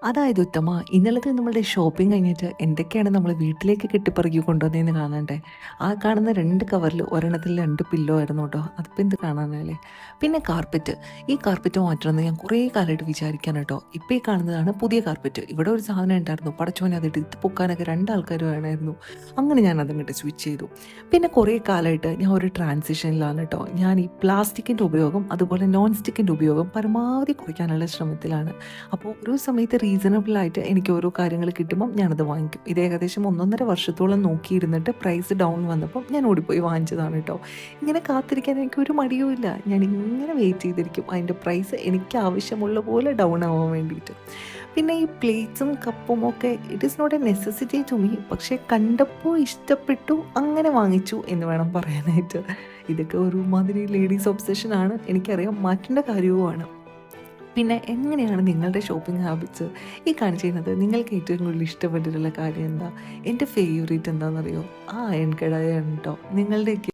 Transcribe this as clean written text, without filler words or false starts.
അതായത് ഉത്തമ, ഇന്നലത്തെ നമ്മളുടെ ഷോപ്പിംഗ് കഴിഞ്ഞിട്ട് എന്തൊക്കെയാണ് നമ്മൾ വീട്ടിലേക്ക് കെട്ടിപ്പറുക്കി കൊണ്ടുവന്നതെന്ന് കാണണ്ടേ. ആ കാണുന്ന 2 കവറിൽ ഒരെണ്ണത്തിൽ 2 പില്ലോ ആയിരുന്നു കേട്ടോ. അതിപ്പോൾ എന്ത് കാണാനല്ലേ. പിന്നെ കാർപ്പറ്റ്, ഈ കാർപ്പറ്റ് മാറ്റണമെന്ന് ഞാൻ കുറേ കാലമായിട്ട് വിചാരിക്കാൻ കേട്ടോ. ഇപ്പോൾ ഈ കാണുന്നതാണ് പുതിയ കാർപ്പറ്റ്. ഇവിടെ ഒരു സാധനം ഉണ്ടായിരുന്നു, പടച്ചോനെ അത് എടുത്ത് പൊക്കാനൊക്കെ 2 ആൾക്കാർ വേണമായിരുന്നു. അങ്ങനെ ഞാൻ അതങ്ങോട്ട് സ്വിച്ച് ചെയ്തു. പിന്നെ കുറേ കാലമായിട്ട് ഞാൻ ഒരു ട്രാൻസിഷനിലാണ് കേട്ടോ. ഞാൻ ഈ പ്ലാസ്റ്റിക്കിൻ്റെ ഉപയോഗം അതുപോലെ നോൺ സ്റ്റിക്കിൻ്റെ ഉപയോഗം പരമാവധി കുറയ്ക്കാനുള്ള ശ്രമത്തിലാണ്. അപ്പോൾ ഒരു സമയത്ത് റീസണബിളായിട്ട് എനിക്ക് ഓരോ കാര്യങ്ങൾ കിട്ടുമ്പം ഞാനത് വാങ്ങിക്കും. ഇത് ഏകദേശം 1.5 വർഷത്തോളം നോക്കിയിരുന്നിട്ട് പ്രൈസ് ഡൗൺ വന്നപ്പം ഞാൻ ഓടിപ്പോയി വാങ്ങിച്ചതാണ് കേട്ടോ. ഇങ്ങനെ കാത്തിരിക്കാൻ എനിക്കൊരു മടിയുമില്ല. ഞാനിങ്ങനെ വെയിറ്റ് ചെയ്തിരിക്കും അതിൻ്റെ പ്രൈസ് എനിക്ക് ആവശ്യമുള്ള പോലെ ഡൗൺ ആവാൻ വേണ്ടിയിട്ട്. പിന്നെ ഈ പ്ലേറ്റ്സും കപ്പും ഒക്കെ it is not a necessity to me. പക്ഷേ കണ്ടപ്പോൾ ഇഷ്ടപ്പെട്ടു, അങ്ങനെ വാങ്ങിച്ചു എന്ന് വേണം പറയാനായിട്ട്. ഇതൊക്കെ ഒരുമാതിരി ലേഡീസ് ഒബ്സഷനാണ്, എനിക്കറിയാം, മാറ്റേണ്ട കാര്യവുമാണ്. പിന്നെ എങ്ങനെയാണ് നിങ്ങളുടെ ഷോപ്പിംഗ് ഹാബിറ്റ്സ്? ഈ കാണിച്ചിരുന്നത് നിങ്ങൾക്ക് ഏറ്റവും കൂടുതൽ ഇഷ്ടപ്പെട്ടിട്ടുള്ള കാര്യം എന്താ? എൻ്റെ ഫേവറേറ്റ് എന്താണെന്നറിയോ? ആ അയൺ കടായാണ് കേട്ടോ. നിങ്ങളുടെയൊക്കെ